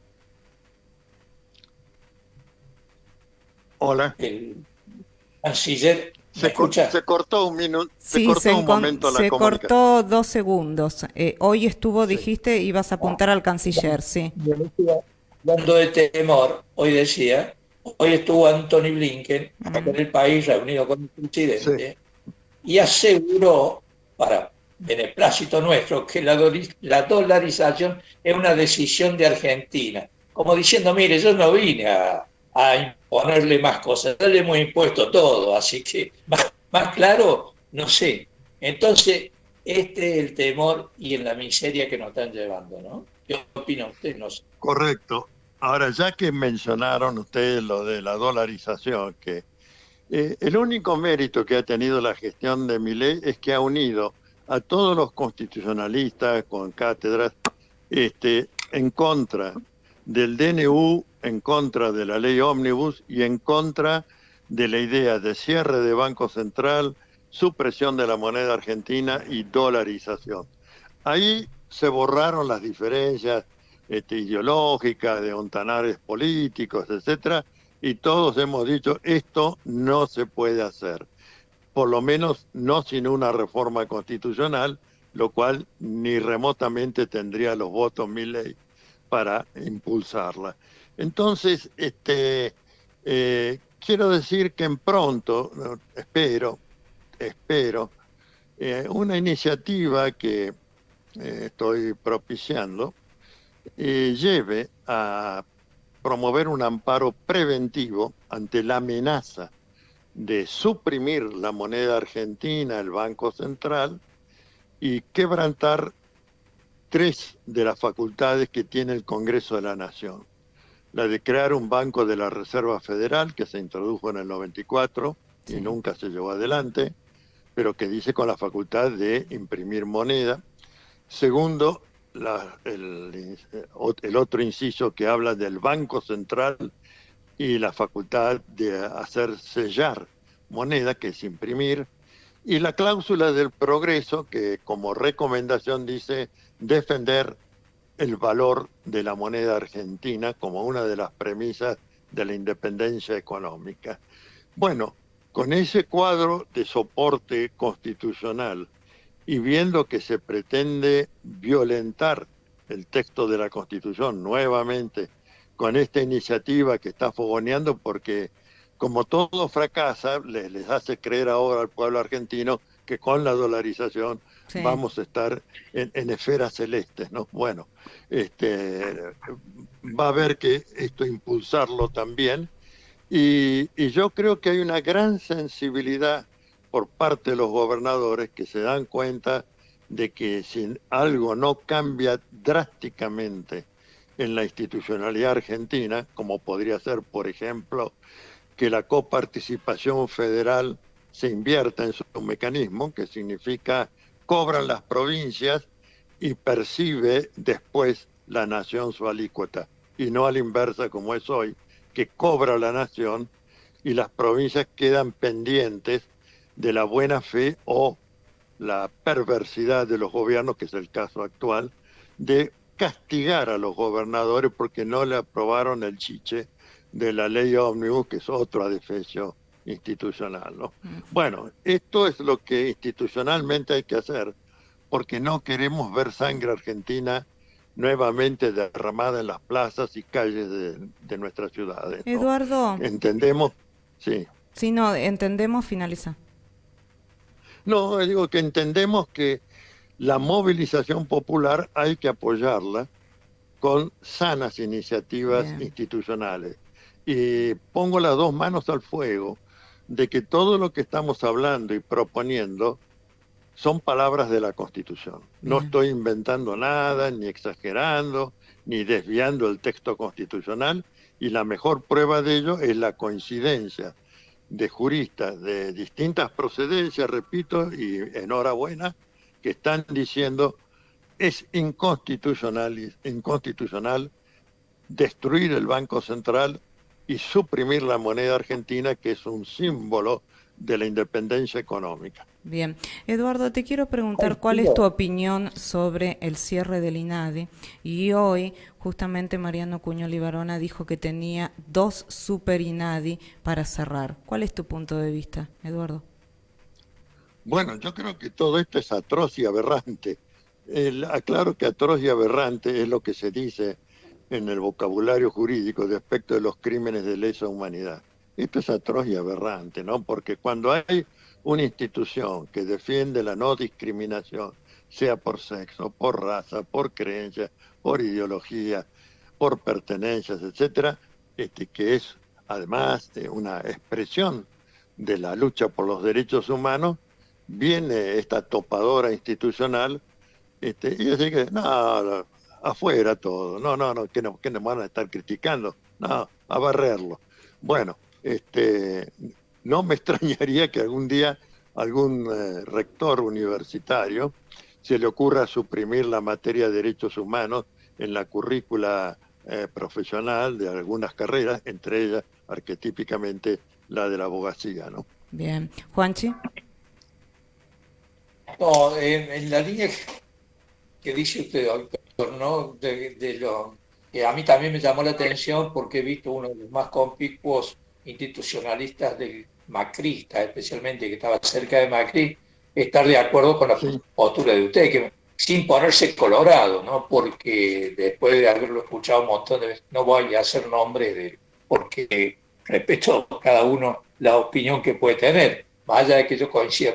el canciller. Se cortó un minuto, sí, un momento la comunicación. Se cortó 2 segundos. Hoy estuvo, dijiste, ibas a apuntar al canciller, sí. Hablando de temor, hoy estuvo Anthony Blinken acá en el país reunido con el presidente y aseguró, para beneplácito nuestro, que la dolarización es una decisión de Argentina. Como diciendo, mire, yo no vine a imponerle más cosas, ya le hemos impuesto todo, así que más claro, no sé. Entonces, este es el temor y en la miseria que nos están llevando, ¿no? ¿Qué opina usted? No sé. Correcto. Ahora, ya que mencionaron ustedes lo de la dolarización, que el único mérito que ha tenido la gestión de Milei es que ha unido a todos los constitucionalistas con cátedras en contra del DNU, en contra de la ley ómnibus y en contra de la idea de cierre de Banco Central, supresión de la moneda argentina y dolarización. Ahí se borraron las diferencias ideológicas, de ontanares políticos, etcétera, y todos hemos dicho, esto no se puede hacer, por lo menos no sin una reforma constitucional, lo cual ni remotamente tendría los votos Milei para impulsarla. Entonces, quiero decir que en pronto, espero, una iniciativa que estoy propiciando lleve a promover un amparo preventivo ante la amenaza de suprimir la moneda argentina, el Banco Central, y quebrantar 3 de las facultades que tiene el Congreso de la Nación. La de crear un banco de la Reserva Federal, que se introdujo en el 94 y nunca se llevó adelante, pero que dice con la facultad de imprimir moneda. Segundo, el otro inciso que habla del Banco Central y la facultad de hacer sellar moneda, que es imprimir, y la cláusula del progreso, que como recomendación dice defender el valor de la moneda argentina como una de las premisas de la independencia económica. Bueno, con ese cuadro de soporte constitucional y viendo que se pretende violentar el texto de la Constitución nuevamente con esta iniciativa que está fogoneando, porque como todo fracasa, les hace creer ahora al pueblo argentino que con la dolarización vamos a estar en esferas celestes, ¿no? Bueno, va a haber que esto impulsarlo también, y yo creo que hay una gran sensibilidad por parte de los gobernadores que se dan cuenta de que si algo no cambia drásticamente en la institucionalidad argentina, como podría ser, por ejemplo, que la coparticipación federal se invierta en su mecanismo, que significa cobran las provincias y percibe después la nación su alícuota, y no a la inversa como es hoy, que cobra la nación y las provincias quedan pendientes de la buena fe o la perversidad de los gobiernos, que es el caso actual, de castigar a los gobernadores porque no le aprobaron el chiche de la ley ómnibus, que es otro adefesio institucional, ¿no? Bueno, esto es lo que institucionalmente hay que hacer, porque no queremos ver sangre argentina nuevamente derramada en las plazas y calles de nuestras ciudades, ¿no? Eduardo. ¿Entendemos? Sí. Sí, no, entendemos, finaliza. No, digo que entendemos que la movilización popular hay que apoyarla con sanas iniciativas institucionales. Y pongo las dos manos al fuego de que todo lo que estamos hablando y proponiendo son palabras de la Constitución. No estoy inventando nada, ni exagerando, ni desviando el texto constitucional, y la mejor prueba de ello es la coincidencia de juristas de distintas procedencias, repito, y enhorabuena, que están diciendo es inconstitucional destruir el Banco Central y suprimir la moneda argentina, que es un símbolo de la independencia económica. Bien. Eduardo, te quiero preguntar cuál es tu opinión sobre el cierre del INADI. Y hoy, justamente, Mariano Cuño Libarona dijo que tenía 2 super INADI para cerrar. ¿Cuál es tu punto de vista, Eduardo? Bueno, yo creo que todo esto es atroz y aberrante. Aclaro que atroz y aberrante es lo que se dice en el vocabulario jurídico respecto de los crímenes de lesa humanidad. Esto es atroz y aberrante, ¿no? Porque cuando hay una institución que defiende la no discriminación, sea por sexo, por raza, por creencia, por ideología, por pertenencias, etcétera, que es además una expresión de la lucha por los derechos humanos, viene esta topadora institucional y dice que no, afuera todo, no, que nos van a estar criticando, no, a barrerlo. Bueno, no me extrañaría que algún día algún rector universitario se le ocurra suprimir la materia de derechos humanos en la currícula profesional de algunas carreras, entre ellas arquetípicamente la de la abogacía, ¿no? Bien. Juanchi. No, en la línea que dice usted, doctor, ¿no? De lo que a mí también me llamó la atención, porque he visto uno de los más conspicuos institucionalistas del macrista, especialmente que estaba cerca de Macri, estar de acuerdo con la postura de usted, que sin ponerse colorado, ¿no? Porque después de haberlo escuchado un montón de veces, no voy a hacer nombre porque respeto a cada uno la opinión que puede tener, más allá de que yo coincido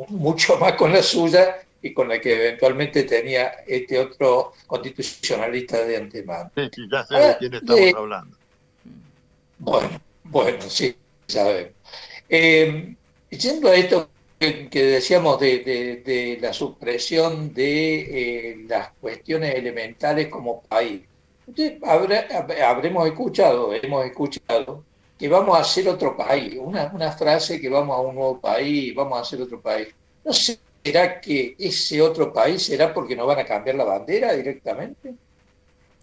mucho más con la suya y con la que eventualmente tenía este otro constitucionalista de antemano. Sí, ya sé de quién estamos hablando. Bueno, sí, sabemos. Yendo a esto que decíamos de la supresión de las cuestiones elementales como país, hemos escuchado que vamos a ser otro país, una frase que vamos a un nuevo país, vamos a ser otro país. ¿No será que ese otro país será porque nos van a cambiar la bandera directamente?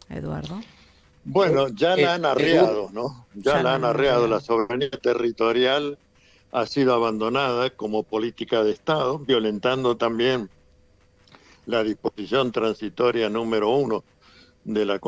Eduardo. Bueno, ya la han Edu, arreado, ¿no? Ya la han arreado. La soberanía territorial ha sido abandonada como política de Estado, violentando también la disposición transitoria número 1 de la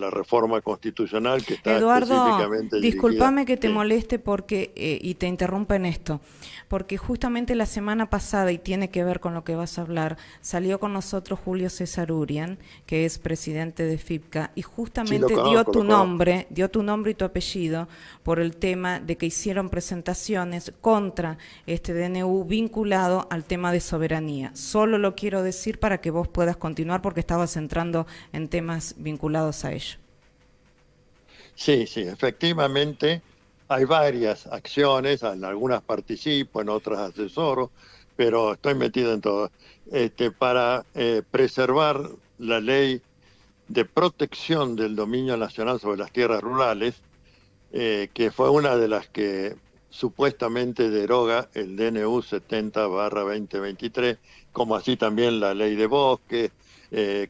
reforma constitucional que está Eduardo, específicamente dirigida. discúlpame que te Sí. moleste porque y te interrumpa en esto, porque justamente la semana pasada, y tiene que ver con lo que vas a hablar, salió con nosotros Julio César Urian, que es presidente de FIPCA, y Sí, justamente dio tu nombre y tu apellido por el tema de que hicieron presentaciones contra este DNU vinculado al tema de soberanía. Solo lo quiero decir para que vos puedas continuar porque estabas entrando en temas vinculados a ello. Sí, sí, efectivamente hay varias acciones, en algunas participo, en otras asesoro, pero estoy metido en todo. Para preservar la ley de protección del dominio nacional sobre las tierras rurales, que fue una de las que supuestamente deroga el DNU 70/2023, como así también la ley de bosque,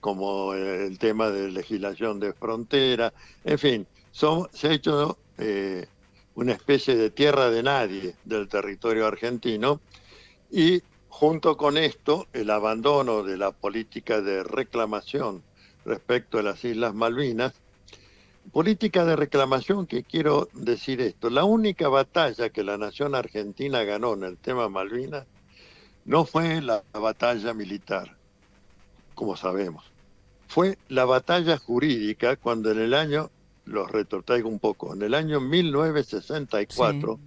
como el tema de legislación de frontera, en fin, se ha hecho una especie de tierra de nadie del territorio argentino y junto con esto el abandono de la política de reclamación respecto a las Islas Malvinas. Política de reclamación que quiero decir esto, la única batalla que la nación argentina ganó en el tema Malvinas no fue la batalla militar, como sabemos, fue la batalla jurídica cuando en el año, los retrotraigo un poco, en el año 1964, Sí.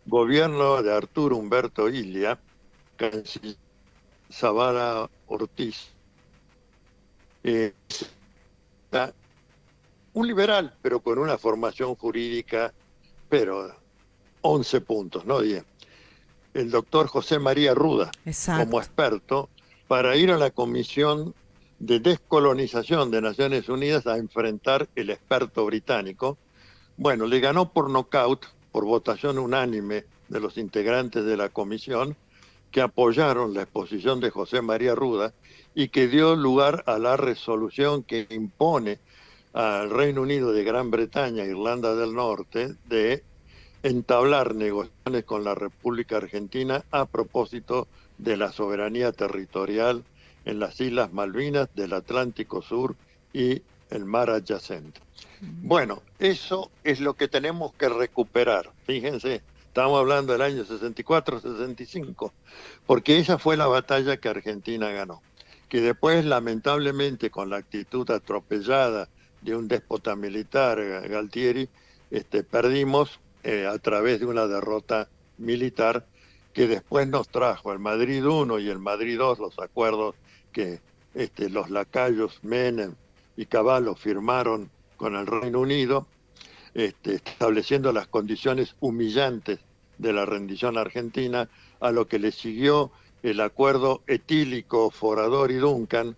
gobierno de Arturo Humberto Illia, canciller Zavala Ortiz, eh, un liberal, pero con una formación jurídica, pero 11 puntos, no 10. El doctor José María Ruda, como Exacto. experto, para ir a la Comisión de Descolonización de Naciones Unidas a enfrentar el experto británico. Bueno, le ganó por nocaut, por votación unánime de los integrantes de la comisión, que apoyaron la exposición de José María Ruda y que dio lugar a la resolución que impone al Reino Unido de Gran Bretaña e Irlanda del Norte de entablar negociaciones con la República Argentina a propósito de la soberanía territorial en las Islas Malvinas, del Atlántico Sur y el mar adyacente. Bueno, eso es lo que tenemos que recuperar. Fíjense, estamos hablando del año 64-65, porque esa fue la batalla que Argentina ganó, que después, lamentablemente, con la actitud atropellada de un déspota militar, Galtieri, perdimos a través de una derrota militar que después nos trajo el Madrid I y el Madrid II, los acuerdos que los lacayos Menem y Cavallo firmaron con el Reino Unido, estableciendo las condiciones humillantes de la rendición argentina, a lo que le siguió el acuerdo etílico Forador y Duncan,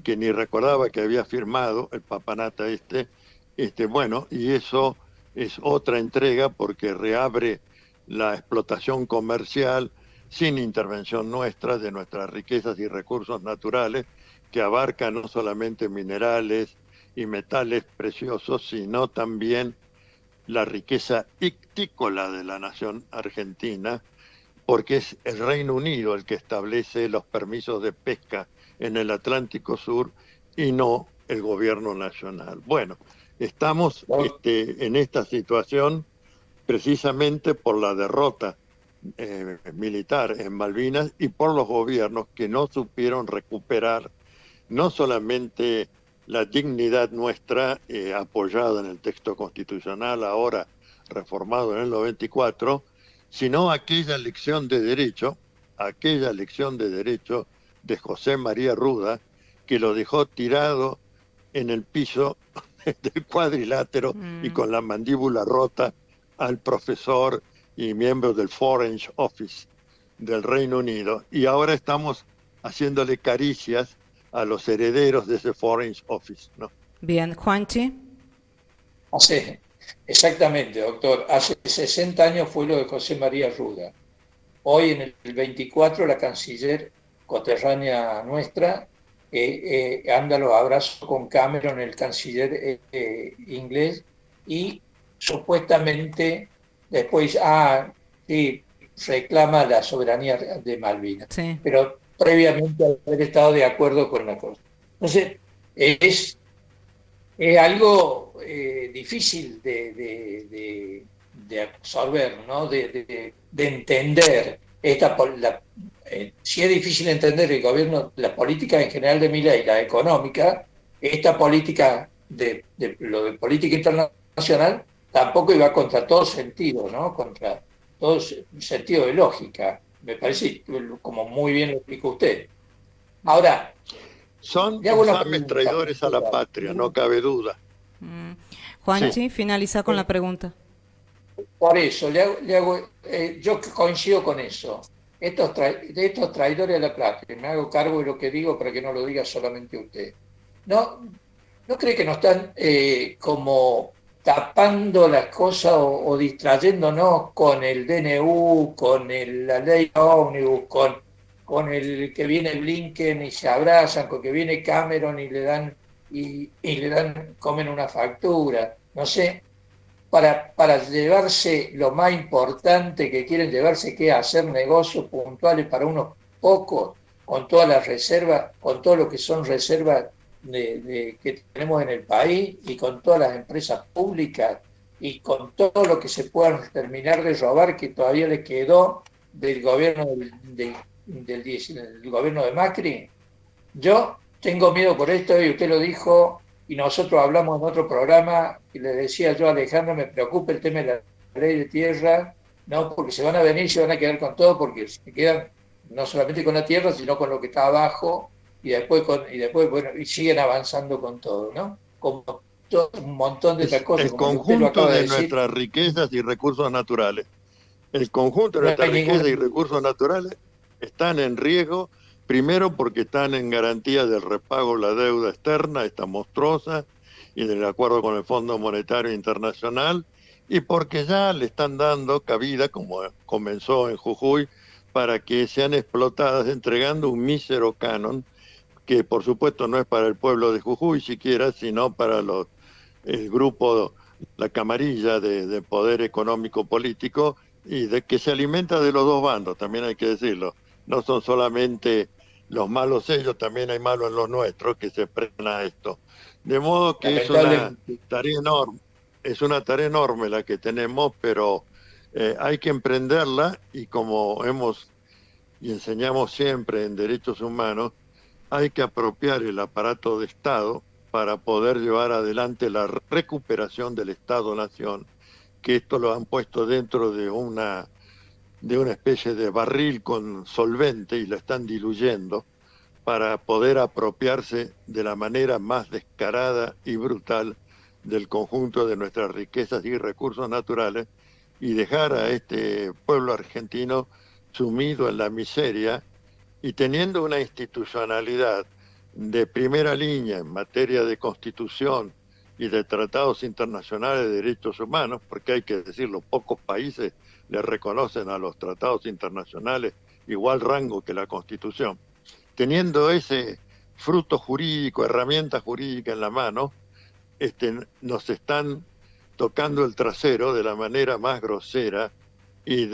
que ni recordaba que había firmado el papanata bueno, y eso es otra entrega porque reabre la explotación comercial sin intervención nuestra de nuestras riquezas y recursos naturales, que abarcan no solamente minerales y metales preciosos, sino también la riqueza ictícola de la nación argentina, porque es el Reino Unido el que establece los permisos de pesca en el Atlántico Sur y no el gobierno nacional. Bueno, estamos en esta situación precisamente por la derrota militar en Malvinas y por los gobiernos que no supieron recuperar no solamente la dignidad nuestra apoyada en el texto constitucional ahora reformado en el 94, sino aquella lección de derecho de José María Ruda, que lo dejó tirado en el piso del cuadrilátero y con la mandíbula rota al profesor y miembros del Foreign Office del Reino Unido, y ahora estamos haciéndole caricias a los herederos de ese Foreign Office, ¿no? Bien, Juanchi. Exactamente, doctor. Hace 60 años fue lo de José María Ruda. Hoy, en el 24, la canciller coterránea nuestra anda a los abrazos con Cameron, el canciller inglés, y supuestamente después sí, reclama la soberanía de Malvinas. Sí. Pero previamente haber estado de acuerdo con la cosa. Entonces, es algo difícil de absorber, ¿no? de entender. Si es difícil entender el gobierno, la política en general de Milei, la económica, esta política lo de política internacional tampoco iba contra todo sentido, ¿no? Contra todo sentido de lógica. Me parece, como muy bien lo explicó usted. Ahora, son infames traidores a la patria, no cabe duda. Juanchi, Sí. finaliza con la pregunta. Por eso, yo coincido con eso. Estos traidores a la patria, me hago cargo de lo que digo para que no lo diga solamente usted. ¿No cree que nos están como tapando las cosas o distrayéndonos con el DNU, con la ley ómnibus, con el que viene Blinken y se abrazan, con que viene Cameron y le dan comen una factura, no sé, para llevarse lo más importante que quieren llevarse, que es hacer negocios puntuales para unos pocos, con todas las reservas, con todo lo que son reservas que tenemos en el país, y con todas las empresas públicas, y con todo lo que se puedan terminar de robar, que todavía le quedó del gobierno del gobierno de Macri. Yo tengo miedo por esto, y usted lo dijo, y nosotros hablamos en otro programa, y le decía yo a Alejandro, me preocupa el tema de la ley de tierra, no, porque se van a venir y se van a quedar con todo, porque se quedan no solamente con la tierra, sino con lo que está abajo, y después bueno, y siguen avanzando con todo, ¿no? Como todo, un montón de otras cosas. El Como usted lo conjunto acaba de decir, nuestras riquezas y recursos naturales. El conjunto de no nuestras hay ninguna... riquezas y recursos naturales están en riesgo, primero porque están en garantía del repago de la deuda externa, esta monstruosa, y del acuerdo con el Fondo Monetario Internacional, y porque ya le están dando cabida, como comenzó en Jujuy, para que sean explotadas, entregando un mísero canon, que por supuesto no es para el pueblo de Jujuy siquiera, sino para el grupo, la camarilla de poder económico político, y de que se alimenta de los dos bandos, también hay que decirlo. No son solamente los malos ellos, también hay malos en los nuestros que se prestan a esto. De modo que es una tarea enorme la que tenemos, pero hay que emprenderla, y como y enseñamos siempre en derechos humanos, hay que apropiar el aparato de Estado para poder llevar adelante la recuperación del Estado-Nación, que esto lo han puesto dentro de una especie de barril con solvente y lo están diluyendo para poder apropiarse de la manera más descarada y brutal del conjunto de nuestras riquezas y recursos naturales, y dejar a este pueblo argentino sumido en la miseria, y teniendo una institucionalidad de primera línea en materia de constitución y de tratados internacionales de derechos humanos, porque hay que decirlo, pocos países le reconocen a los tratados internacionales igual rango que la Constitución. Teniendo ese fruto jurídico, herramienta jurídica en la mano, nos están tocando el trasero de la manera más grosera, y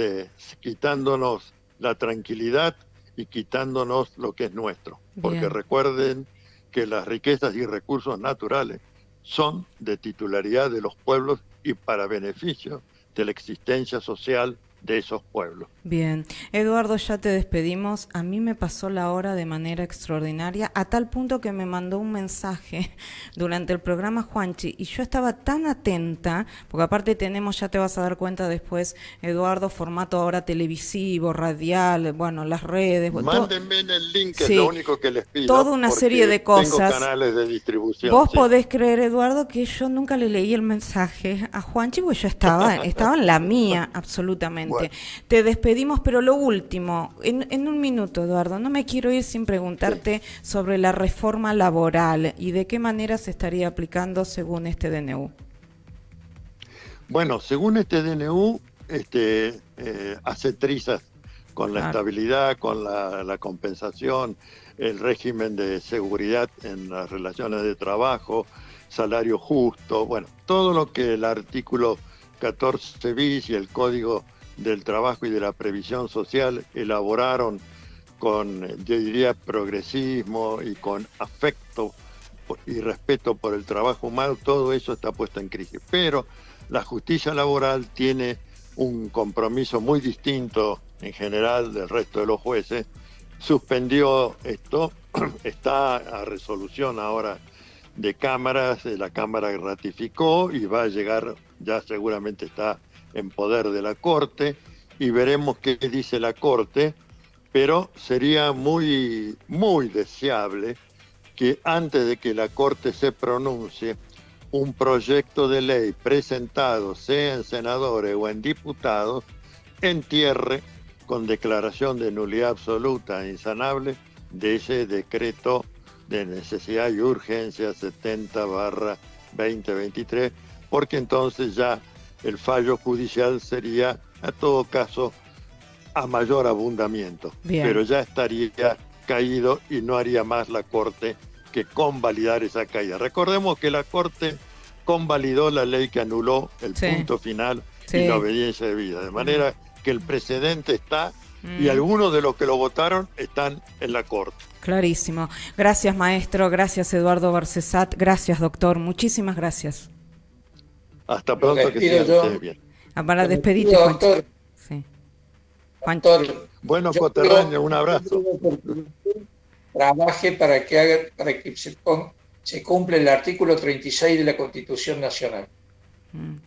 quitándonos la tranquilidad y quitándonos lo que es nuestro. Porque Bien. recuerden que las riquezas y recursos naturales son de titularidad de los pueblos y para beneficio de la existencia social de esos pueblos. Bien, Eduardo, ya te despedimos. A mí me pasó la hora de manera extraordinaria, a tal punto que me mandó un mensaje durante el programa Juanchi, y yo estaba tan atenta, porque aparte tenemos, ya te vas a dar cuenta después, Eduardo, formato ahora televisivo, radial, bueno, las redes. Mándenme en el link, sí, es lo único que les pido. Toda una serie de cosas. Tengo canales de distribución. Vos sí. podés creer, Eduardo, que yo nunca le leí el mensaje a Juanchi, porque yo estaba en la mía, absolutamente. Bueno. Te despedimos, pero lo último, en un minuto, Eduardo, no me quiero ir sin preguntarte sobre la reforma laboral y de qué manera se estaría aplicando según este DNU. Bueno, según este DNU, hace trizas con la estabilidad, con la compensación, el régimen de seguridad en las relaciones de trabajo, salario justo, bueno, todo lo que el artículo 14 bis y el Código del Trabajo y de la Previsión Social elaboraron con, yo diría, progresismo y con afecto y respeto por el trabajo humano, todo eso está puesto en crisis. Pero la justicia laboral tiene un compromiso muy distinto en general del resto de los jueces, suspendió esto, está a resolución ahora de cámaras, la Cámara ratificó y va a llegar, ya seguramente está en poder de la Corte, y veremos qué dice la Corte, pero sería muy, muy deseable que antes de que la Corte se pronuncie, un proyecto de ley presentado, sea en senadores o en diputados, entierre con declaración de nulidad absoluta e insanable de ese decreto de necesidad y urgencia 70/2023, porque entonces ya el fallo judicial sería, a todo caso, a mayor abundamiento. Bien. Pero ya estaría caído y no haría más la Corte que convalidar esa caída. Recordemos que la Corte convalidó la ley que anuló el punto final y la obediencia debida, de manera que el precedente está y algunos de los que lo votaron están en la Corte. Clarísimo. Gracias, maestro. Gracias, Eduardo Barcesat. Gracias, doctor. Muchísimas gracias. Hasta pronto, que sigan ustedes bien. Para despedirte, doctor. Sí. Doctor, bueno, Coterraño, un abrazo. Trabaje para que se cumpla el artículo 36 de la Constitución Nacional.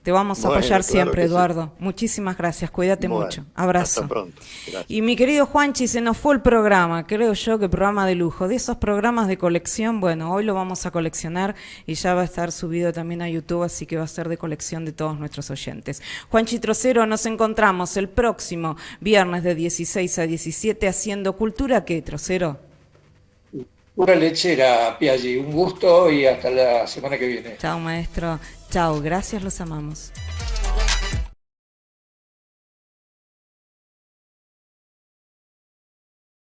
Te vamos a apoyar siempre, Eduardo. Sí. Muchísimas gracias, cuídate mucho. Abrazo. Hasta pronto. Gracias. Y mi querido Juanchi, se nos fue el programa, creo yo que programa de lujo. De esos programas de colección, bueno, hoy lo vamos a coleccionar y ya va a estar subido también a YouTube, así que va a ser de colección de todos nuestros oyentes. Juanchi Trocero, nos encontramos el próximo viernes de 16 a 17 haciendo Cultura. ¿Qué, Trocero? Pura lechera, Piaggi. Un gusto y hasta la semana que viene. Chao, maestro. Chao, gracias, los amamos.